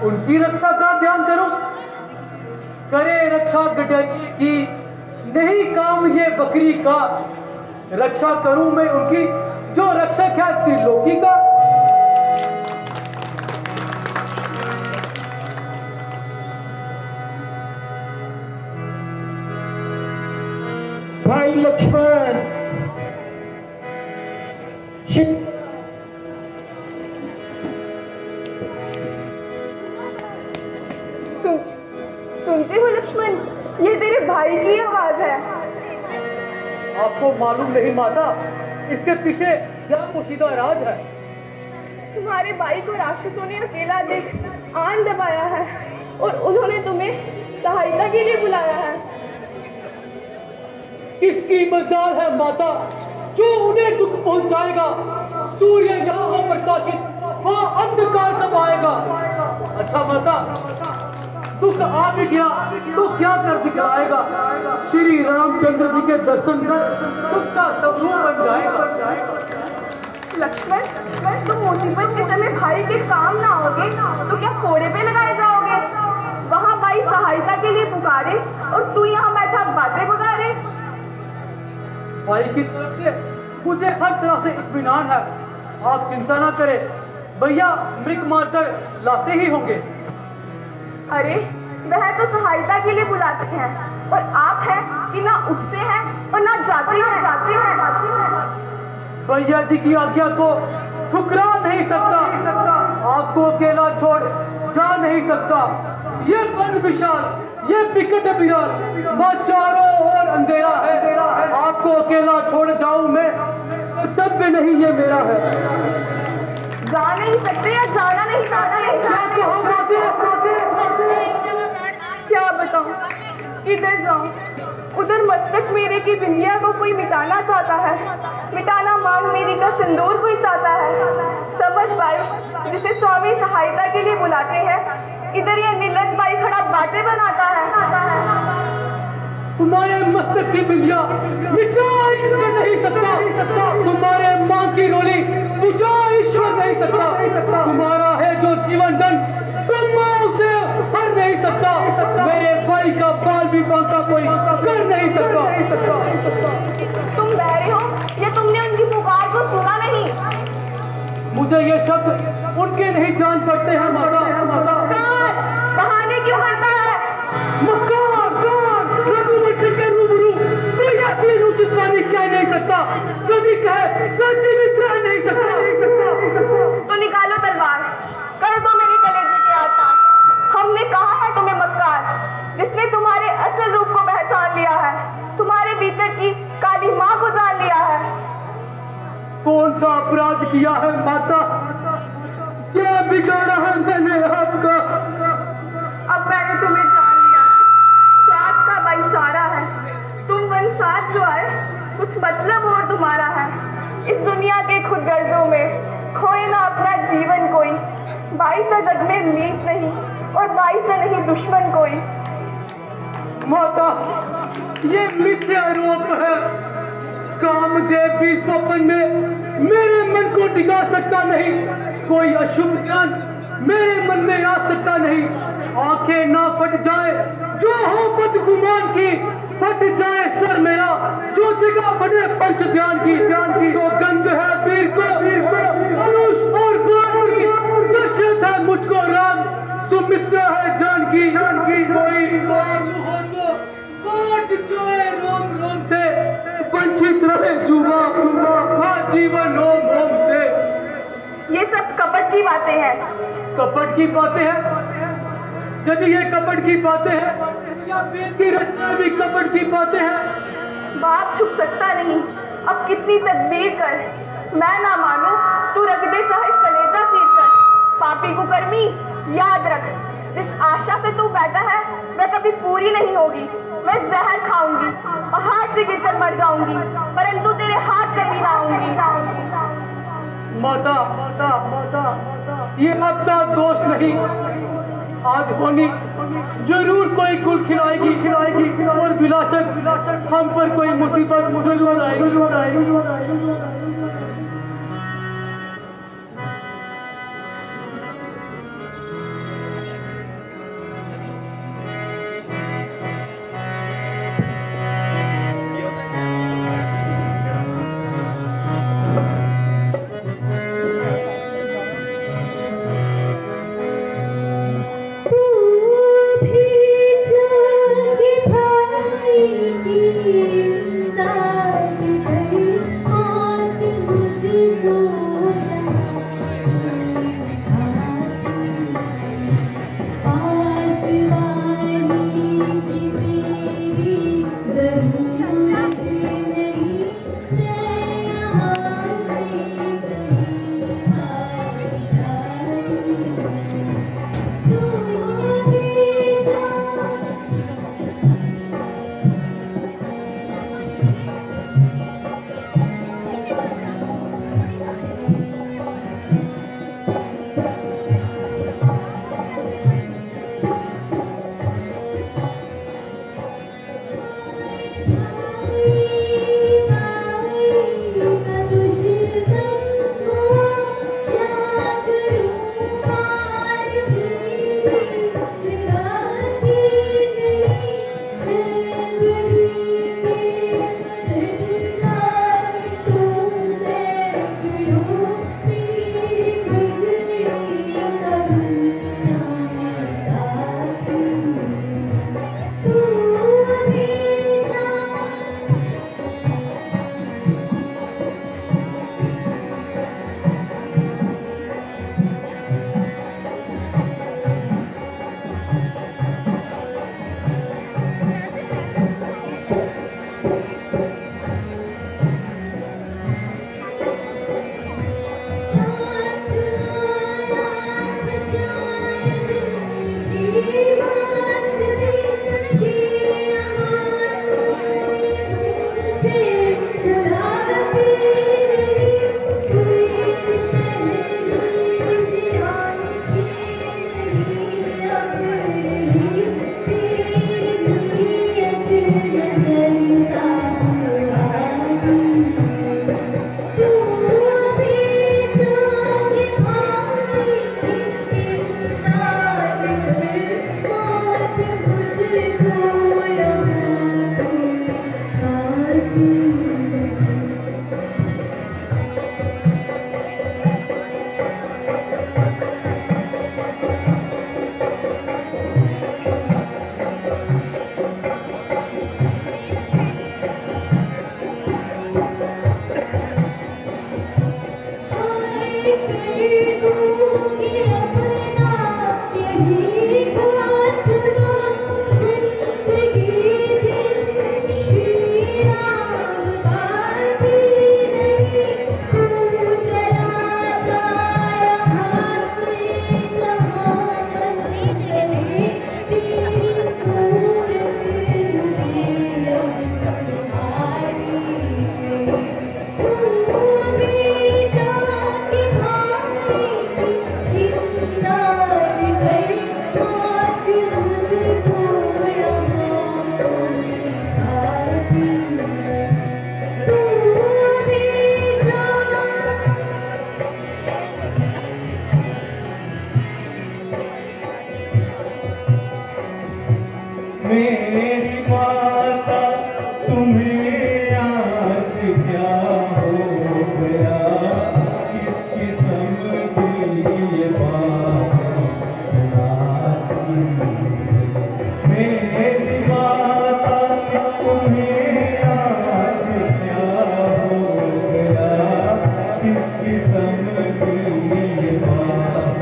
उनकी रक्षा का ध्यान करूं? करे रक्षा गडरिए की, नहीं काम ये बकरी का। रक्षा करूं मैं उनकी जो रक्षक है त्रिलोकी का। भाई लक्ष्मण, सुनते हो लक्ष्मण, ये तेरे भाई की आवाज है। आपको मालूम नहीं माता, इसके पीछे क्या पोशीदा राज है? तुम्हारे भाई को राक्षसों ने अकेला देख आन दबाया है और उन्होंने तुम्हें सहायता के लिए बुलाया है। किसकी मजाल है माता जो उन्हें दुख पहुंचाएगा? सूर्य यहाँ हो प्रकाशित, वहाँ अंधकार कब आएगा? अच्छा माता, दुख आ भी गया तो क्या कर दिखाएगा? श्री रामचंद्र जी के दर्शन कर सबका स्वरूप बन जाएगा। लक्ष्मण, तुम मुसीबत के समय भाई के काम ना होगे तो क्या फोड़े पे लगाए जाओगे? वहाँ भाई सहायता के लिए पुकारे और तू यहाँ बैठा बातें गुजारे। भाई की तरफ से मुझे हर तरह से इत्मीनान है, आप चिंता ना करें। भैया मृग मारकर लाते ही होंगे। अरे वह तो सहायता के लिए बुलाते हैं और आप हैं कि ना उठते हैं और ना जाते हैं। भैया जी की आज्ञा को ठुकरा नहीं सकता, आपको अकेला छोड़ जा नहीं सकता। ये वन विशाल, ये बिकट बिराल, वहाँ चारों ओर अंधेरा है। आपको अकेला छोड़ जाऊं मैं, कर्तव्य नहीं ये मेरा है। जा नहीं सकते या जाना नहीं क्या बताऊं, किधर जाऊं? उधर मस्तक मेरे की बिंदिया को कोई मिटाना चाहता है, मिटाना मांग मेरी का सिंदूर कोई चाहता है। समझ भाई, जिसे स्वामी सहायता के लिए बुलाते हैं, इधर ये नीलज भाई खड़ा बातें बनाता है। तुम्हारे मस्तक की बिंदिया मिटा ईश्वर नहीं सकता, तुम्हारे मां की रोली बुझा ईश्वर नहीं सकता। तुम्हारा है जो जीवन दंड, ब्रह्मा उसे हर नहीं सकता। मेरे भाई का बाल भी बांका कोई कर नहीं सकता। तुम बहरे हो या तुमने उनकी पुकार को सुना नहीं? मुझे ये शब्द उनके नहीं जान पड़ते हैं माता। बहाने क्यों करता है? रघुवंश के रूबरू कोई ऐसी अनुचित वाणी कह नहीं सकता, यदि कहे तो जीवित रह नहीं सकता। तो निकालो तलवार, कर दो मेरे कलेजे के आसपास। हमने कहा है तुम्हें मक्कार, जिसने तुम्हारे असल रूप को पहचान लिया है, तुम्हारे भीतर की काली माँ को जान लिया है। कौन सा अपराध किया है माता? क्या बिगाड़ा है मैंने आपका? अब मैंने तुम्हें जान लिया, स्वाद का भाईचारा है। तुम वंशात जो आए, कुछ मतलब और तुम्हारा है। इस दुनिया के खुद गर्जों में खोए ना अपना जीवन कोई। भाई से जग में मीत नहीं और भाई से नहीं दुश्मन कोई। माता, ये मिथ्या आरोप है। कामदेव भी स्वप्न में मेरे मन को डिगा सकता नहीं। कोई अशुभ ज्ञान मेरे मन में आ सकता नहीं। आंखें ना फट जाए जो हो बदगुमान की, फट जाए सर मेरा जो जगह बने पंच ध्यान की। सौगंध है वीर को धनुष और बाण की, दशरथ है मुझको राम, सुमित्रा है जानकी। कोई काम हो तो काट जाए रोम रोम से, वंचित रहे जुआ जीवन ओम ओम से। ये सब कपट की बातें हैं। कपट की बातें हैं? यदि ये कपट की बातें हैं, क्या वेद की रचना भी कपट की बातें हैं? बाप छुप सकता नहीं, अब कितनी तदबीर कर। मैं ना मानू, तू रख दे चाहे कलेजा चीर कर। पापी कुकर्मी, याद रख, जिस आशा से तू बैठा है वह कभी पूरी नहीं होगी। मैं जहर खाऊंगी, पहाड़ से गिरकर मर जाऊंगी, परंतु तेरे हाथ कभी ना आऊंगी। माता, ये आपका दोष नहीं। आज होनी जरूर कोई कुल खिलाएगी और विलासक हम पर कोई मुसीबत जरूर आएगी। मेरी माता तुम्हें आज क्या हो गया, किसकी समझी ये बात मेरी माता तुम्हें आज क्या हो गया, किसकी समझी ये बात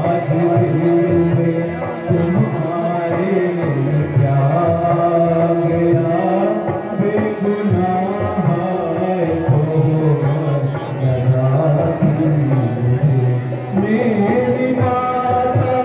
आज तुम्हारे क्या गया, बेगुनाह है तो मेरी माता।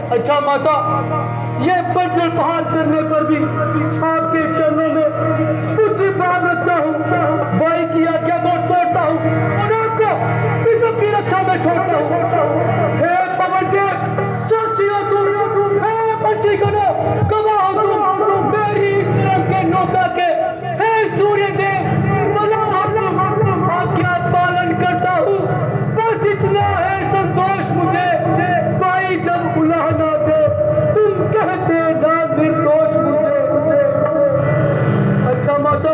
अच्छा माता, ये बंजर पहाड़ करने पर भी आपके चरणों में कुछ भाव रखता हूँ, भाई की आज्ञा को तोड़ता हूँ और आपको सिर्फ की रक्षा में छोड़ता हूँ। हे पवन देव, साक्षी हो तुम, हे पंछी गणो, गवाह हो तुम, मेरी इस रंग के नौका के, हे सूर्य देव, बना हो तुम, आज्ञा पालन करता हूँ, बस इतना है संतोष मुझे। भाई जब बुलाना दे तुम कहते ना निर्दोष मुझे। अच्छा माता,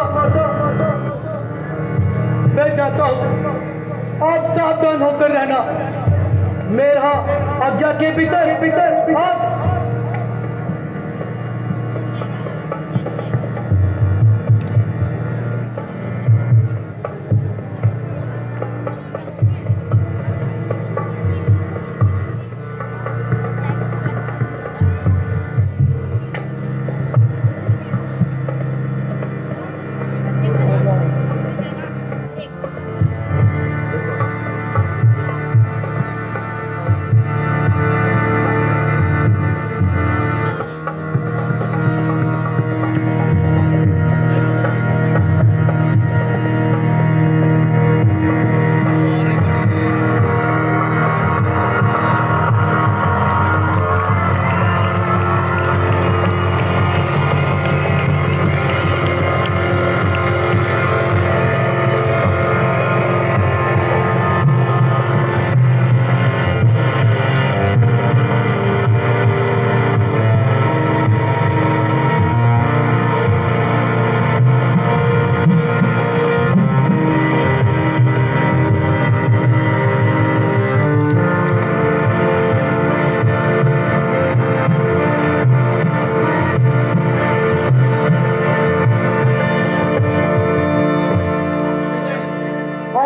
मैं जाता हूँ, आप सावधान होकर रहना, मेरा आज्ञा के भीतर आप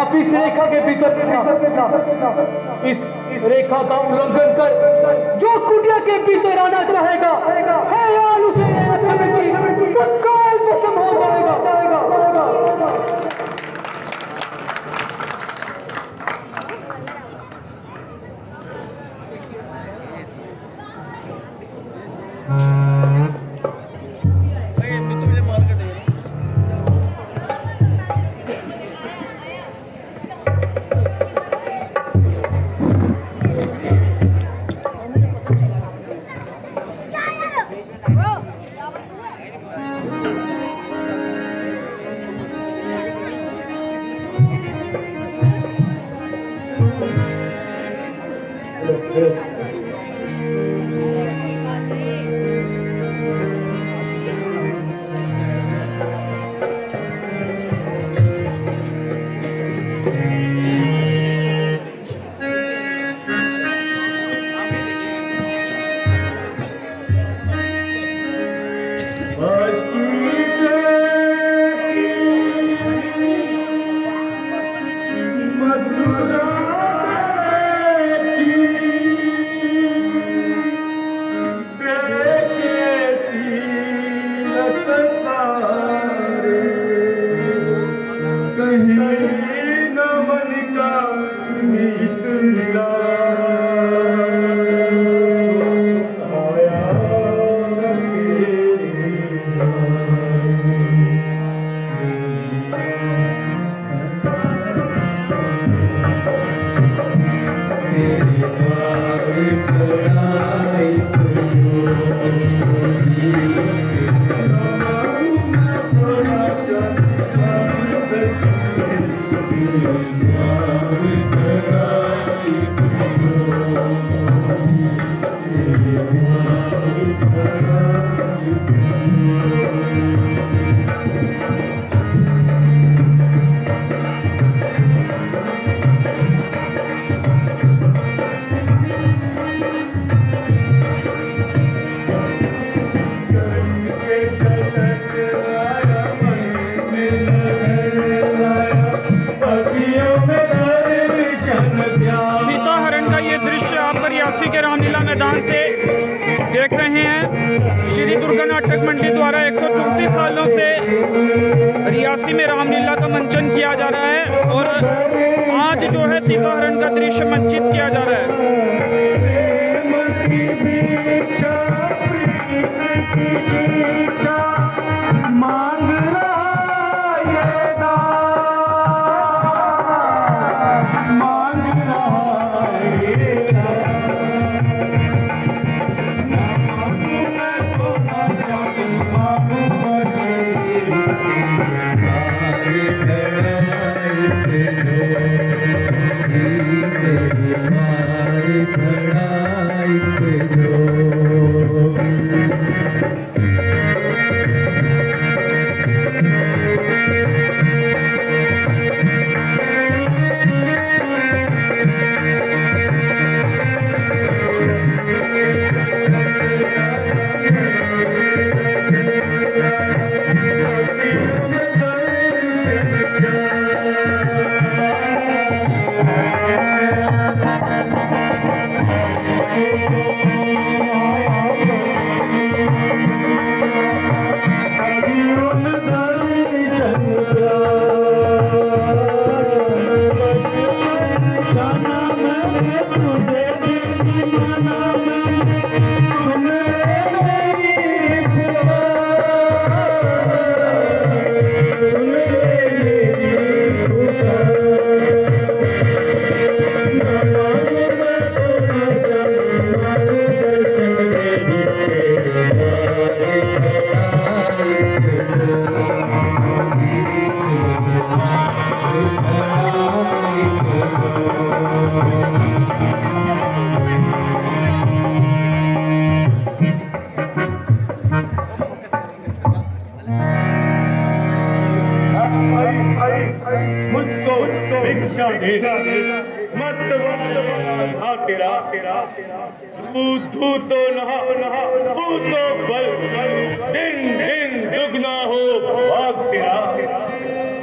आप इस रेखा के भीतर इस रेखा का उल्लंघन कर जो कुटिया के भीतर आना चाहेगा है यार उसे तत्काल भस्म हो जाएगा।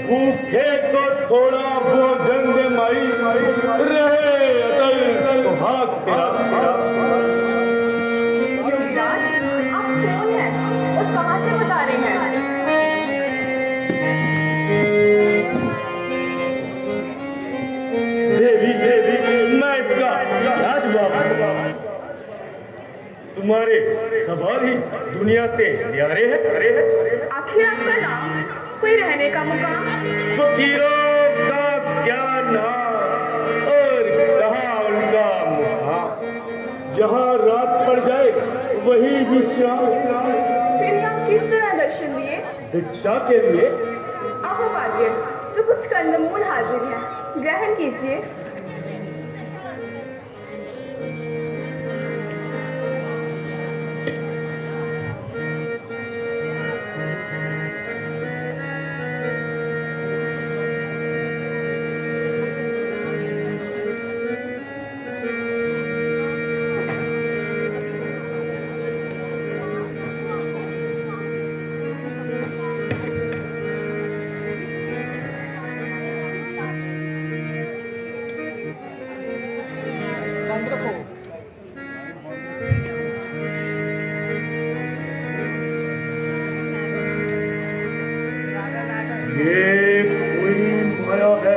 भूखे तो थोड़ा भोजन रहे अटल सुहाग तेरा। युवराज, आप कौन हैं और कहाँ से बता रहे हैं? देवी देवी, मैं इसका राजबाबू। तुम्हारे सवाल ही दुनिया से न्यारे हैं। आखिर आपका नाम, कोई रहने का मुकाम? फकीरों का क्या नाम और कहाँ उनका मुकाम। जहाँ रात पड़ जाए वही भी शाम। फिर यहाँ किस तरह दर्शन दिए? भिक्षा के लिए। आहो बालिए, जो कुछ कंदमूल हाजिर है, ग्रहण कीजिए। ये कोई माया है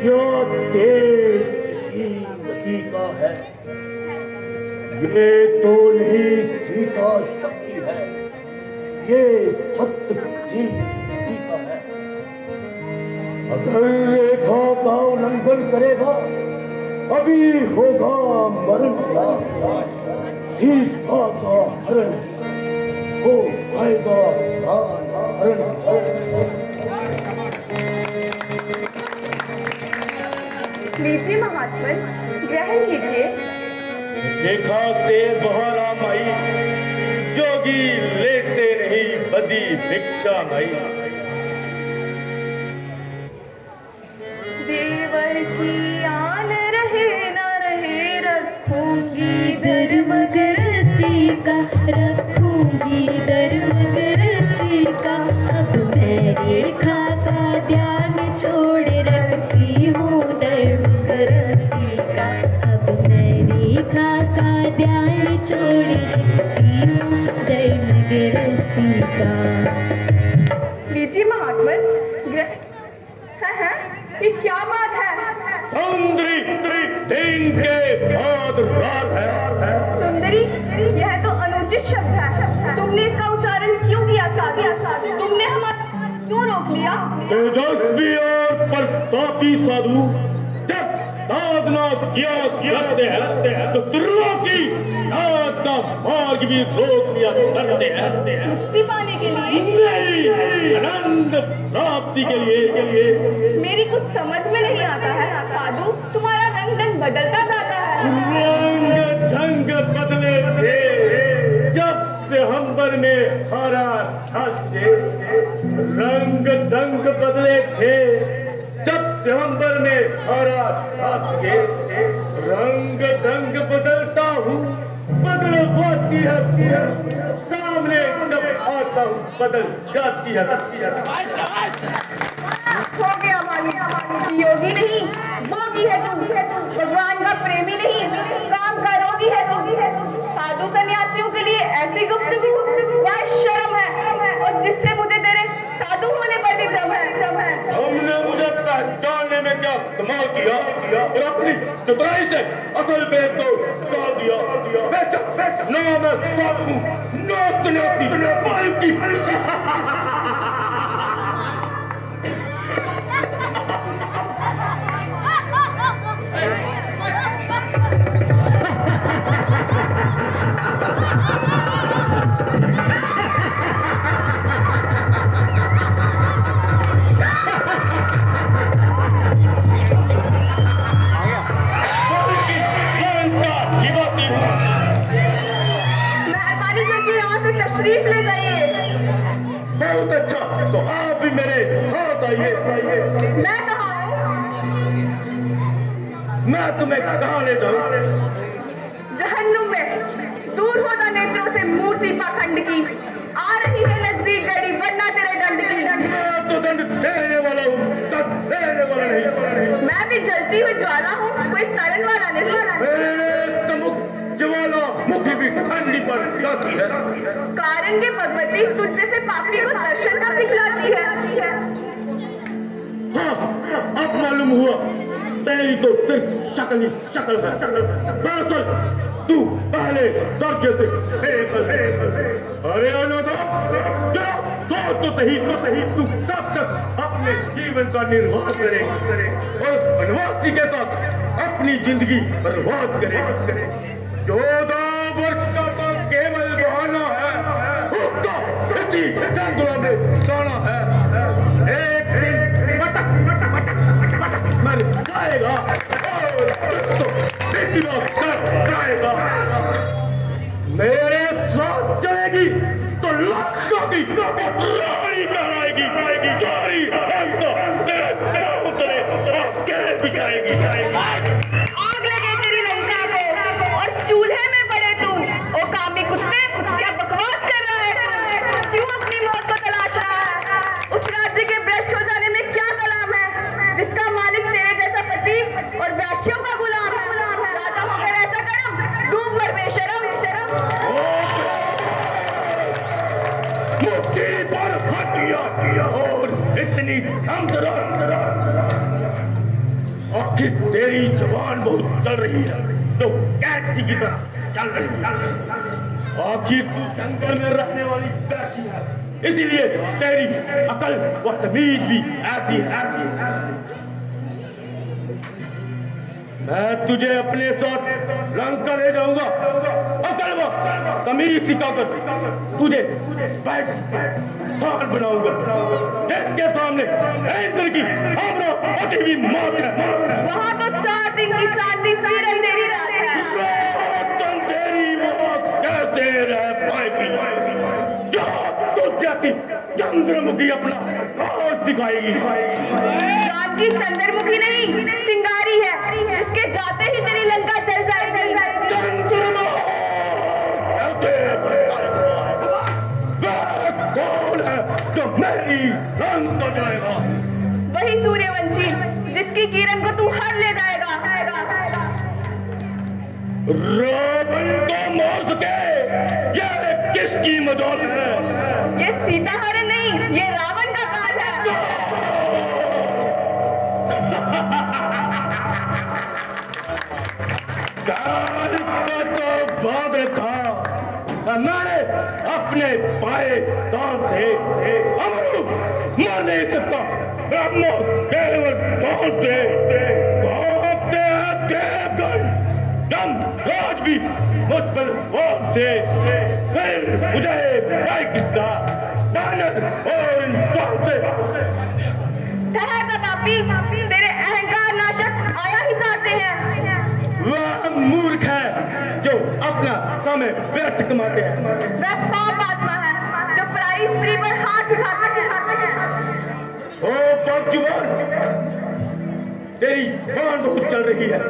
या तेज की गति का है। ये तो नहीं सीता शक्ति है, ये सत्य बुद्धि का है। अगर रेखा का उल्लंघन करेगा अभी होगा मरण का। सीता का हरण हो आएगा हरण। लीजिए महात्मन, ग्रहण कीजिए। देखा से बहाराम आई, जोगी लेते नहीं बदी भिक्षा माई। देवर की आन रहे न रहे, रखूंगी धर्म गृहस्थी का, रखूंगी धर्म गृहस्थी का। अब मैं रेखा का ध्यान छोड़ रखती हूँ धर्म गृहस्थी का। अब मैं रेखा का ध्यान छोड़ रखती हूँ धर्म गृहस्थी का। लीजिए महात्मन, है ये क्या बात है? सुंदरी दिन के बाद रात है। सुंदरी, यह तो अनुचित शब्द है। तुमने इसका उच्चारण क्यों किया साधु? तुमने हमारा क्यों रोक लिया? तेजस्वी और प्रतापी साधु जब साधना किया करते हैं तो त्रिलोकी नाथ का मार्ग भी रोक दिया करते हैं। मुक्ति पाने के लिए? नहीं, आनंद प्राप्ति के लिए। मेरी कुछ समझ में नहीं आता है साधु, तुम्हारा रंग ढंग बदलता जाता है। रंग ढंग बदले थे जब से हंबर में हरा थे। रंग ढंग बदले थे जब से हंबर में हरा थे। रंग ढंग बदलता हूँ, बदलवाती है। सामने जब आता हूँ बदल जाती है। हो गया माली, योगी नहीं भोगी है तू, भगवान का प्रेमी नहीं, काम का रोगी है तू। साधु सन्यासियों के लिए ऐसी गुफ्तगू क्या शर्म है, और जिससे मुझे तेरे साधु होने पर भी भ्रम है। हमने मुझे पहचानने में क्या कमाल किया और अपनी चतुराई से असल बेच को डाल दिया। ना मैं साधु, ना सन्यासी, बल्कि मेहरबानी करके यहाँ से तशरीफ ले जाइए। बहुत अच्छा, तो आप भी मेरे साथ आइए। मैं कहाँ हूँ? मैं तुम्हें कहाँ ले जाऊँ? जहन्नुम में। दूर हो जा नेत्रों से मूर्ति पाखंड की। आ रही है नजदीक घड़ी, वरना तेरे दंड की। मैं तो दंड देने वाला हूँ, दंड देने वाला नहीं। मैं भी भगवती तुझ जैसे पापी को दर्शन का दिखलाती है। हाँ, अब मालूम हुआ तेरी तो सिर्फ शक्ल ही शक्ल है। दरअसल तू पहले दर्जे से अरे तो सही तू कब तक अपने जीवन का निर्वाह करेगा और वनवासी के साथ अपनी जिंदगी बर्बाद करेगा। 14 वर्ष का तो केवल बहाना है, उसका इसी जंगलों में जाना है। एक दिन मटक मटक मटक मटक मटक मर जाएगा और तो जाएगा। मेरे साथ चलेगी तो लाखों की रानी कहलाएगी। सारी तेरे पाँव तले कैसे बिछाएगी। आग लगे तेरी लंका को और चूल्हे में पड़े तू। ओ कामी कुत्ते, क्या बकवास कर रहा है? क्यों अपनी मौत को तलाश रहा है? उस राज्य के भ्रष्ट हो जाने में क्या कलाम है जिसका मालिक तेरे जैसा पति और वैश्यों का गुलाम है? राजा होकर ऐसा करम, डूब मर बेशरम। मुट्ठी पर हटिया और इतनी आखिर तेरी जबान बहुत चल रही है तो कैसी की तरह चल रही है। आखिर तू जंगल में रहने वाली वैसी है, इसीलिए तेरी अकल व तमीज भी ऐसी है। मैं तुझे अपने साथ लंका ले जाऊंगा। अकल व तमीज सिखाकर तुझे स्थान बनाऊंगा। इसके सामने इंद्र की हमरा अति भी मौत है। वहाँ तो 4 दिन की चांदी सी अंधेरी रात है। तेरी मौत कैसे रह पाएगी? क्या तुझ जैसी चंद्रमुखी अपना रोज दिखाएगी? रात की चंद्रमुखी नहीं, चिंगारी है, इसके जाते ही तेरी लंका जल जाएगी। कौन है जो मेरी लंका जाएगा? वही सूर्यवंशी जिसकी किरण को तू हर ले जाएगा। रावण को मार सके ये किसकी मदद है? ये सीता हरण नहीं, ये रावण का काज है। काज का तो बाद रखा, मैंने अपने पाए दांत से अमरू मार नहीं सकता। ब्रह्म केवल दांत से कांपते हैं देवगण। दम राज भी मुझ पर वार से फिर मुझे भाई किसका दानव और इंसान से। ठहर पापी, तेरे अहंकार नाशक आया ही चाहते हैं। वह मूर्ख है जो अपना समय व्यर्थ कमाते हैं। वह पाप आत्मा है जो पराई स्त्री पर हाथ उठाते हैं। ओ पाप जुबान, तेरी बाण बहुत चल रही है।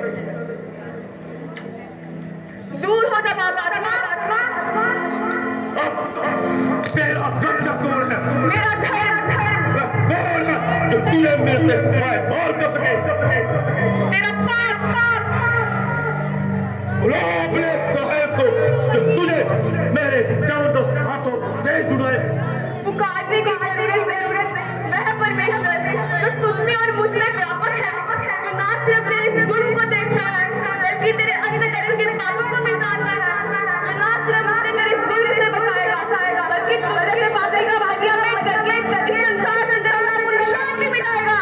दूर हो जा पाप आत्मा। तेरा रक्षा कौन है? मेरा धर्म। कौन है जो तुझे मेरे से और कर सके? तेरा पाप। बुला अपने साहेब को जो तुझे मेरे जबरदस्त हाथों से जुड़ाए। पुकारने की जरूरत है। वह परमेश्वर जो तुझ में और मुझ में व्यापक है, जो ना सिर्फ तेरे जुल्म को देखता है बल्कि तेरे अंतःकरण के पापों को भी जानता है, जो ना सिर्फ तुझे तेरे जुल्म से बचाएगा बल्कि तुझ जैसे पापी का भाग्य में करके इस संसार से तेरा नाम और निशान भी मिटाएगा।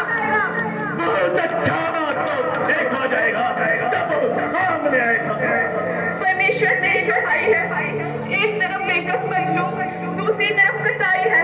बहुत अच्छा, तो देखा जाएगा तब सामने आएगा। परमेश्वर तेरे भाई है। एक तरफ बेकस मजनू, दूसरी तरफ कसाई है।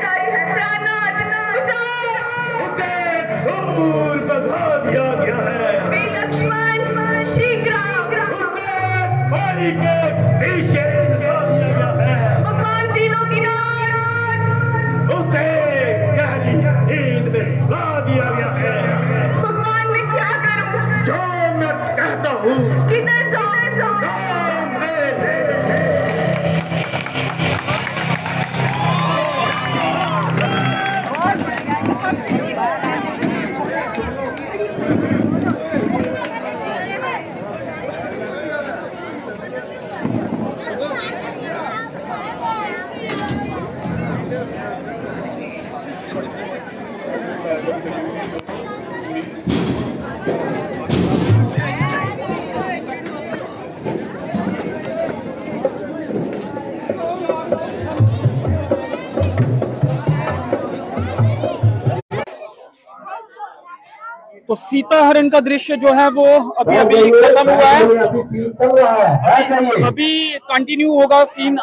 तो सीता हरण का दृश्य जो है वो अभी अभी खत्म हुआ है। अभी कंटिन्यू होगा सीन,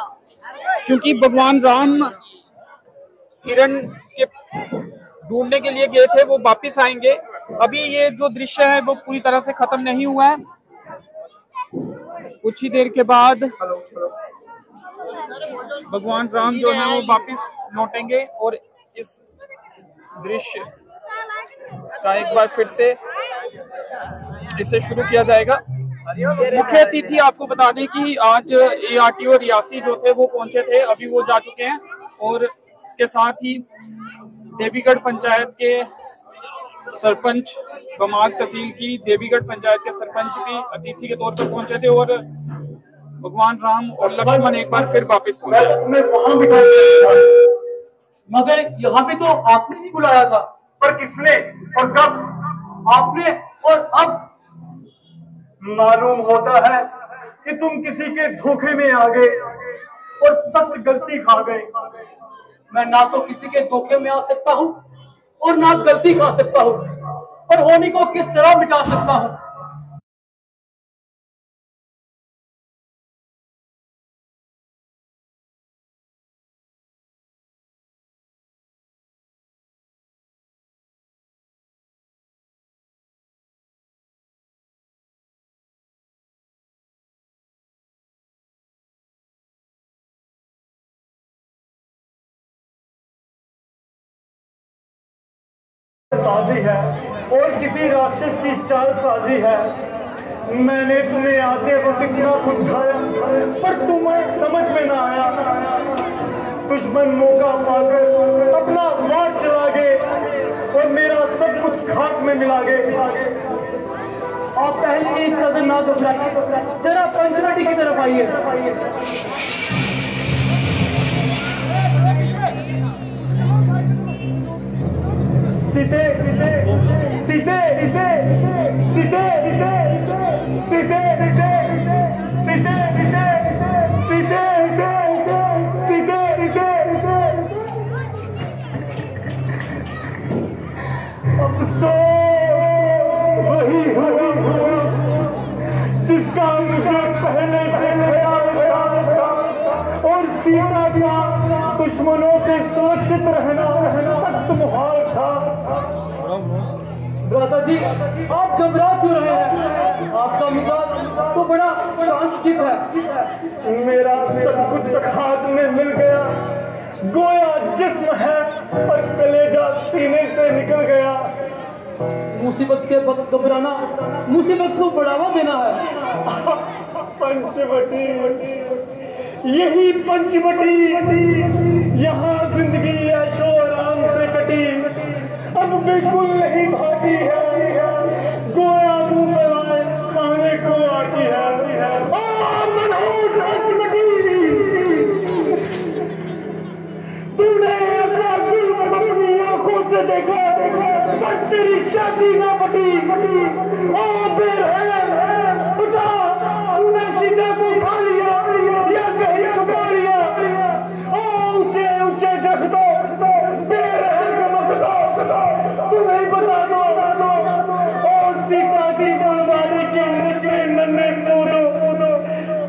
क्योंकि भगवान राम हिरण के ढूंढने के लिए गए थे, वो वापिस आएंगे। अभी ये जो दृश्य है वो पूरी तरह से खत्म नहीं हुआ है। कुछ ही देर के बाद भगवान राम जो है वो वापिस लौटेंगे और इस दृश्य का एक बार फिर से इसे शुरू किया जाएगा। मुख्य अतिथि आपको बता दें कि आज ARTO रियासी जो थे वो पहुंचे थे, अभी वो जा चुके हैं। और इसके साथ ही देवीगढ़ पंचायत के सरपंच, बमाग तहसील की देवीगढ़ पंचायत के सरपंच भी अतिथि के तौर पर पहुंचे थे और भगवान राम और लक्ष्मण एक बार फिर वापस पहुंचे। मगर यहाँ पे तो आपने नहीं बुलाया था। पर किसने और कब? आपने और अब। मालूम होता है कि तुम किसी के धोखे में आ गए और सख्त गलती खा गए। मैं ना तो किसी के धोखे में आ सकता हूँ और ना गलती खा सकता हूँ, पर होनी को किस तरह मिटा सकता हूँ। साजी है और किसी राक्षस की चाल साजी है। मैंने तुम्हें आते वक्त इतना समझाया पर तुम्हें समझ में ना आया। दुश्मन मौका पाकर अपना वार चला गए और मेरा सब कुछ खाक में मिला गए। आप पहले इस कदर ना घबराइए, जरा पंचवटी की तरफ आइए। सीते सीते सीते सीते सीते सीते सीते सीते अफसोस वही जिसका मुझे पहले से ख्याल था और सीता का दुश्मनों से सुरक्षित रहना सख्त मुहाल था। ब्रदर जी, आप घबरा क्यों रहे हैं? आपका मिजाज तो बड़ा शांतचित्त है। मेरा सब कुछ खाक में मिल गया, गोया जिस्म है पर कलेजा सीने से निकल गया। मुसीबत के वक्त घबराना मुसीबत को बढ़ावा देना है। पंचवटी, यही पंचवटी, यहाँ जिंदगी ऐशो आराम से कटी, अब बिल्कुल नहीं भाती है। गोया मुंह बनाए खाने को आती है। मनहूस पंचवटी, तूने ऐसा जुल्म अपनी आंखों से देखा, बस तेरी शादी ना पटी। ओ बेरहम, बता तूने सीता को खा लिया या कहीं छुपा लिया? ओ ऊंचे ऊंचे दरख्तों बेरहम तुम्हें बता दो। और सीता की बर्बादी के निकले नन्हे पौधों,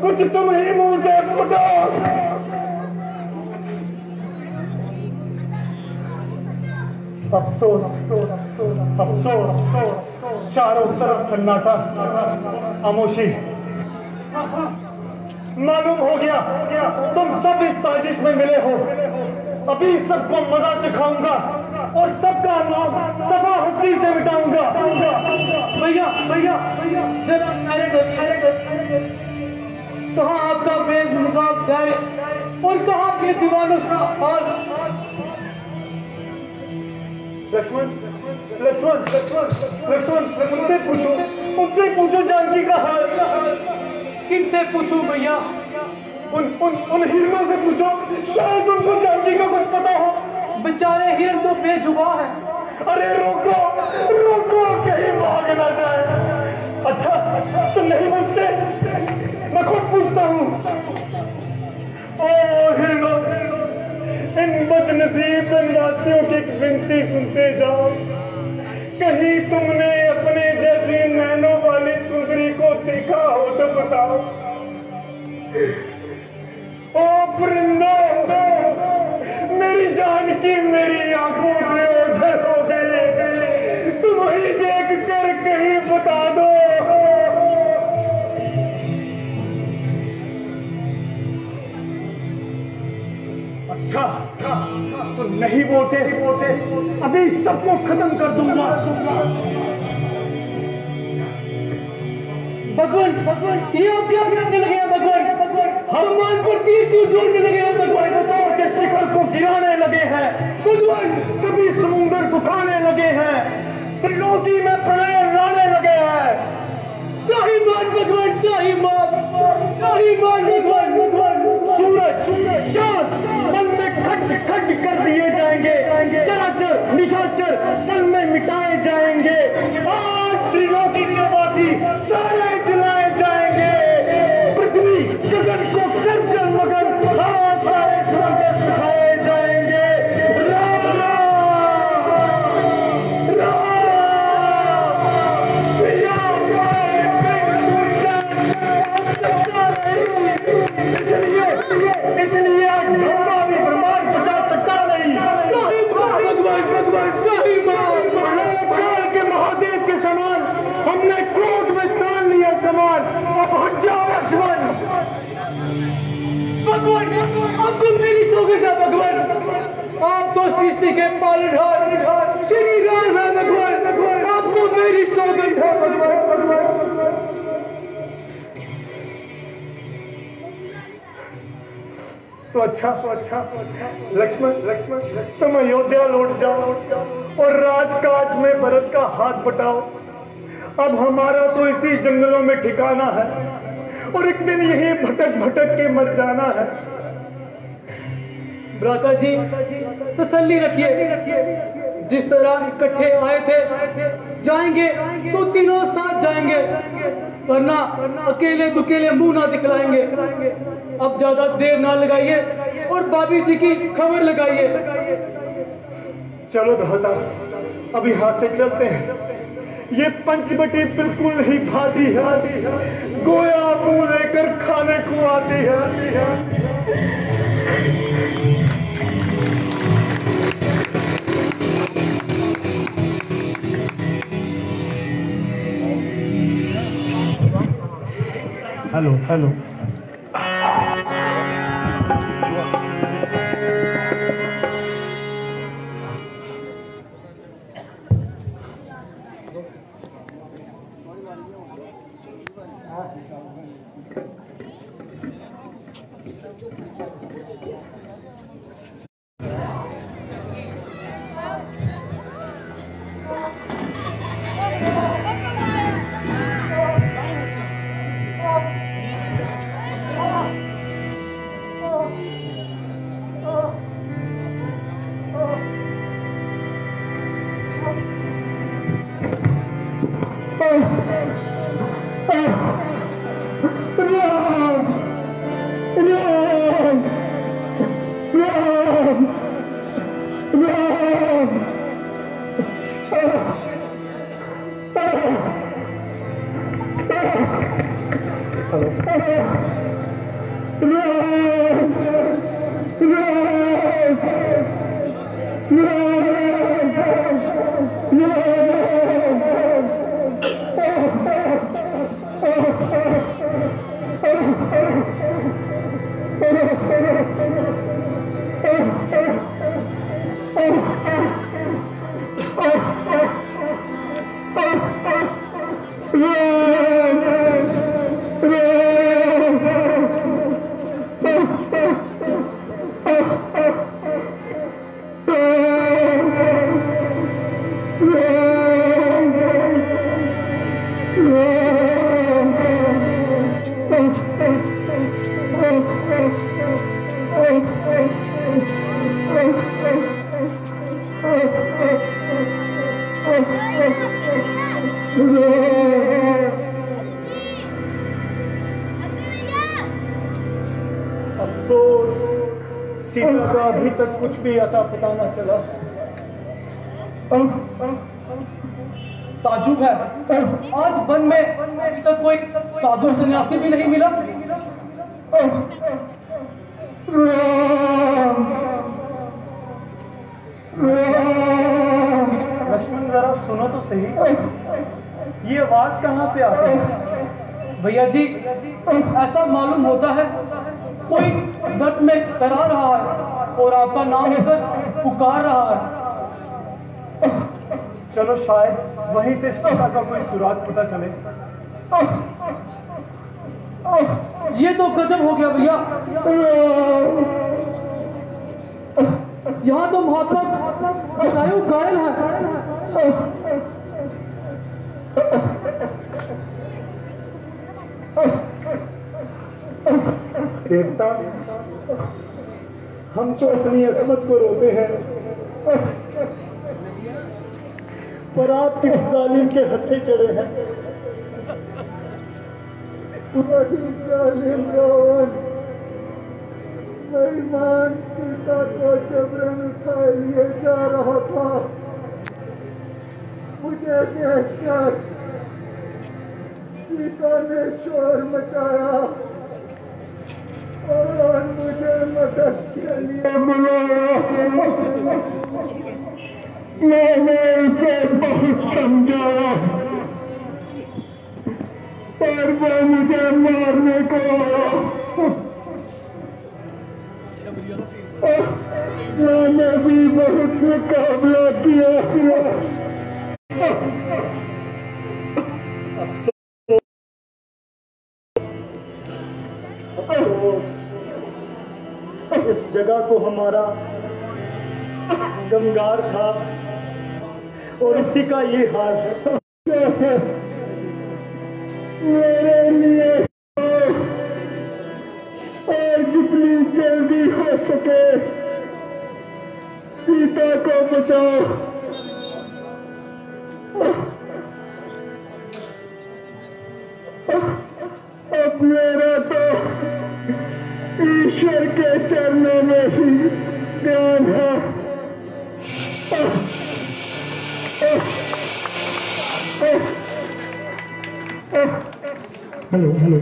कुछ तुम ही मुंह से फुटो। अफसोस अफसोस, चारों तरफ सन्नाटा, खामोशी। मालूम हो गया तुम सब इस साजिश में मिले हो। अभी सबको मजा दिखाऊंगा और सबका नाम सभा हस्ती से मिटाऊंगा। भैया भैया जरा कहाँ आपका बेमिसाल धैर्य और कहाँ के दीवानों का हाल? लक्ष्मण लक्ष्मण लक्ष्मण उनसे पूछो जानकी का हाल। किनसे पूछूं भैया? उन हिरणों से पूछो, शायद उनको जानकी का कुछ पता हो। बेचारे हिरण तो बेजुबान है, अरे रोको रोको, कहीं भाग ना जाए। अच्छा तुम नहीं बोलते, मैं खुद पूछता हूँ। ओ हिलो, इन बदनसीब निवासियों की विनती सुनते जाओ। कहीं तुमने अपने जैसी नैनों वाली सुंदरी को देखा हो तो बताओ। ओ परिंदो, मेरी जान की मेरी आंखों से ओझल हो गई, तुम ही देख कर कहीं बता दो। अच्छा तो नहीं बोलते, अभी सबको खत्म कर दूंगा। भगवान ये आप क्या करने लगे हैं? भगवान हनुमान पर तीर क्यों जोड़ने लगे हैं? भगवान के शिखर को गिराने लगे हैं। भगवान सभी समुद्र सुखाने लगे हैं, त्रिलोकी में प्रलय लाने लगे हैं। त्राहिमाम भगवान, त्राहिमाम भगवान। सूरज चांद पल में खट कर दिए जाएंगे, चराचर निशाचर पल में मिटाए जाएंगे। आज त्रिलोकी के वासी सारे जलाए जाएंगे। पृथ्वी गगन को कर जलमगन, आज सारे समंदर सुखाए जाएंगे। राम राम राम सिया इसलिए आज ब्रह्मा भी ब्रह्मांड बचा सकता नहीं। काल के महादेव के समान हमने क्रोध में तान लिया कमान। अब हट जाओ लक्ष्मण। भगवान अब तुम मेरी सौगंध है। भगवान आप तो सृष्टि के पालनहार श्री राम है। भगवान आपको मेरी सौगंध है। भगवान तो अच्छा लक्ष्मण तुम अयोध्या लौट जाओ और राजकाज में भरत का हाथ बटाओ। अब हमारा तो इसी जंगलों में ठिकाना है और एक दिन यही भटक के मर जाना है। भ्राता जी तसल्ली रखिए, जिस तरह इकट्ठे आए थे जाएंगे तो तीनों साथ जाएंगे, वरना अकेले दुकेले मुंह ना दिखलाएंगे। अब ज्यादा देर ना लगाइए और भाभी जी की खबर लगाइए। चलो भ्राता अब यहाँ से चलते हैं। ये पंचवटी बिल्कुल ही भाती है, गोया मुंह लेकर खाने को आती है। हेलो अफसोस सीता का अभी तक कुछ भी अता पता न चला। ताजुब है, आज वन में अभी तक कोई साधु सन्यासी भी नहीं मिला। लक्ष्मण जरा सुनो तो सही, ये आवाज कहाँ से आती है? भैया जी, ऐसा मालूम होता है कोई दर्द में करा रहा है और आपका नाम लेकर पुकार रहा है। चलो शायद वहीं से सीता का कोई सुराग पता चले। ये तो गजब हो गया भैया, यहाँ तो महात्मा जटायु घायल है। देवता, हम तो अपनी असमत को रोते हैं, पर आप किस जालिम के हत्थे चढ़े हैं। जालिम रावण बेईमान सीता को जबरन उठा लिए जा रहा था। मुझे देखकर सीता ने शोर मचाया और मुझे मदद के लिए बुलाया। मैंने उसे बहुत समझाया, पर वो मुझे मारने को मैंने भी बहुत मुकाबला किया। इस जगह को हमारा गंगार था और उसी का ये हाल है। मेरे लिए और जितनी जल्दी हो सके सीता को बचाओ। अब मेरा तो ईश्वर के चरणों में ही ज्ञान है। हेलो हेलो,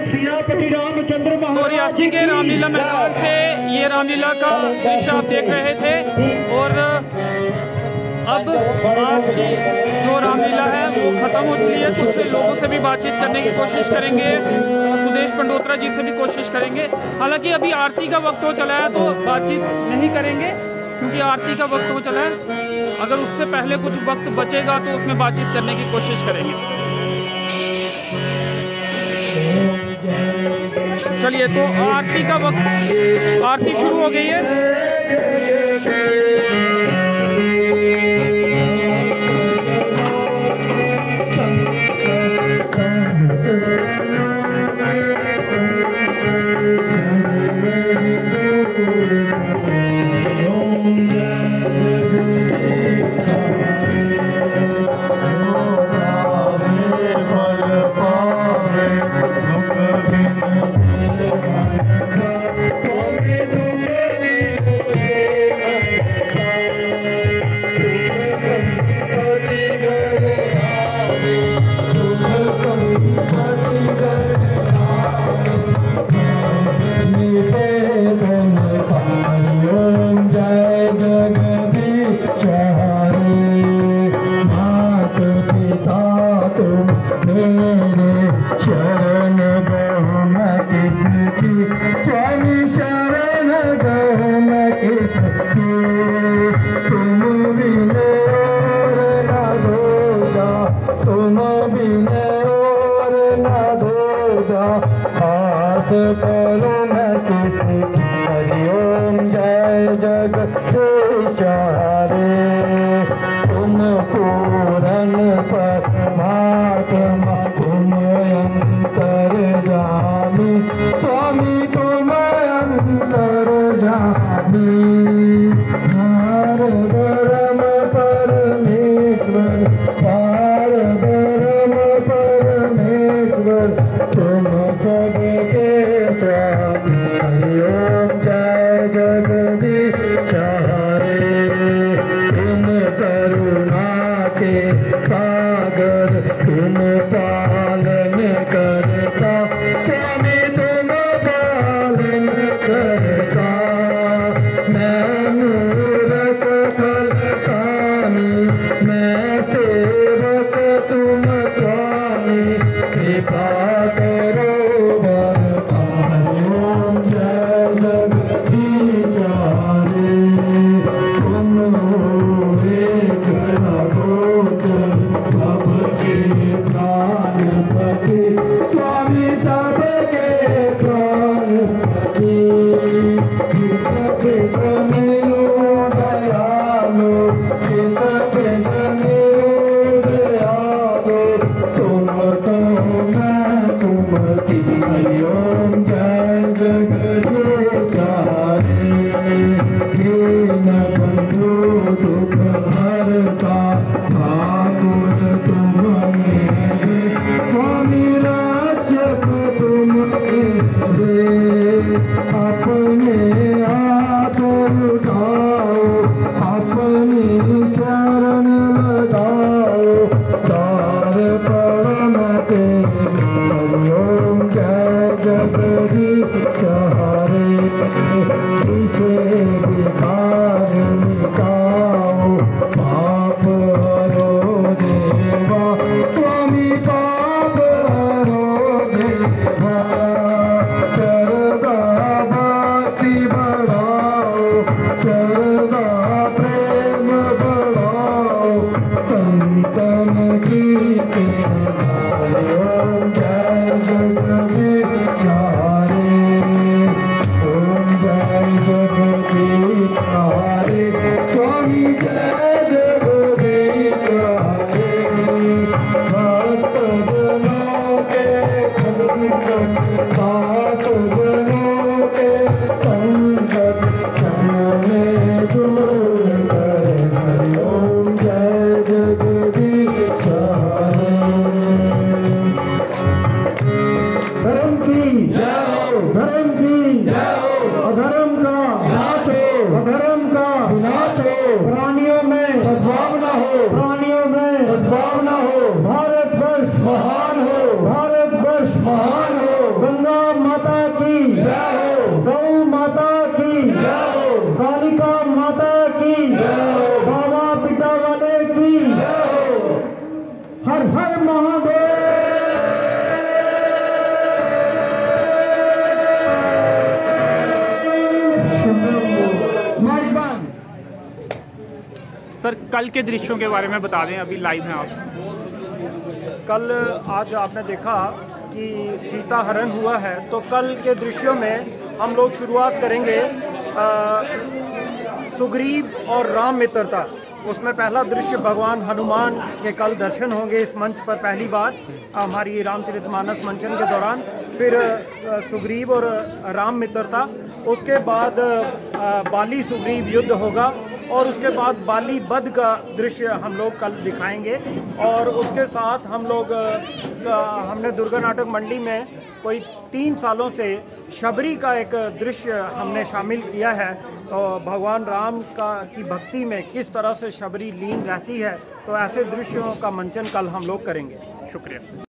सियापति रामचंद्र तो रियासी के रामलीला मैदान से ये रामलीला का दृश्य आप देख रहे थे। और अब आज की जो रामलीला है वो खत्म हो चुकी है। कुछ लोगों से भी बातचीत करने की कोशिश करेंगे, सुदेश पंडोत्रा जी से भी कोशिश करेंगे। हालांकि अभी आरती का वक्त हो चला है तो बातचीत नहीं करेंगे, क्योंकि आरती का वक्त हो चला है। अगर उससे पहले कुछ वक्त बचेगा तो उसमें बातचीत करने की कोशिश करेंगे। चलिए, तो आरती का वक्त, आरती शुरू हो गई है। तुम पूरन परमात्मा तुम अंत के सागर तुम पालन करता स्वामी तुम पालन करता मैं मूरख फलदानी मैं सेवक तुम स्वामी कृपा करो ओम जय जगदीश हरे तुम हो एक गोचर सबके प्राणपति स्वामी सबके प्राणपति सबके बनो दयालो सबके बनो दयालो तुम तो मैं तुम की ओम जय जगदीश हरे दीन बंधु दुख हरता ठाकुर तुम मेरे स्वामी रक्षक तुम मेरे अपने हाथ उठाओ अपनी शरण लगाओ तार परम तेरे ओम जय जगदीश हरे इसे विकार मिटाओ पाप हरो देवा स्वामी पाप हरो देवा शरदा भक्ति बढ़ाओ शरदा प्रेम बढ़ाओ संतन की सेवा ओम जय जगदीश हरे ओम जय जगदीश हरे स्वामी जय जगदीश हरे भक्त जनों के संकट दास जनों के संकट क्षण में दूर करे हरि ओम जय जगदीश हरे धर्म की जय हो धर्म की जय हो अधर्म का विनाश हो अधर्म का विनाश हो प्राणियों में सद्भावना हो प्राणियों में सद्भावना हो भारत वर्ष महान हो भारत वर्ष महान हो गंगा माता की जय हो गौ माता की जय हो कालिका माता की जय हो बाबा पिता वाले की जय हो हर हर महादेव सर कल के दृश्यों के बारे में बता दें, अभी लाइव हैं आप। कल आज आपने देखा कि सीता हरण हुआ है, तो कल के दृश्यों में हम लोग शुरुआत करेंगे सुग्रीव और राम मित्रता। उसमें पहला दृश्य भगवान हनुमान के कल दर्शन होंगे इस मंच पर पहली बार हमारी रामचरितमानस मंचन के दौरान। फिर सुग्रीव और राम मित्रता, उसके बाद बाली सुग्रीव युद्ध होगा और उसके बाद बाली वध का दृश्य हम लोग कल दिखाएंगे। और उसके साथ हम लोग हमने दुर्गा नाटक मंडली में कोई 3 सालों से शबरी का एक दृश्य हमने शामिल किया है। तो भगवान राम की भक्ति में किस तरह से शबरी लीन रहती है, तो ऐसे दृश्यों का मंचन कल हम लोग करेंगे। शुक्रिया।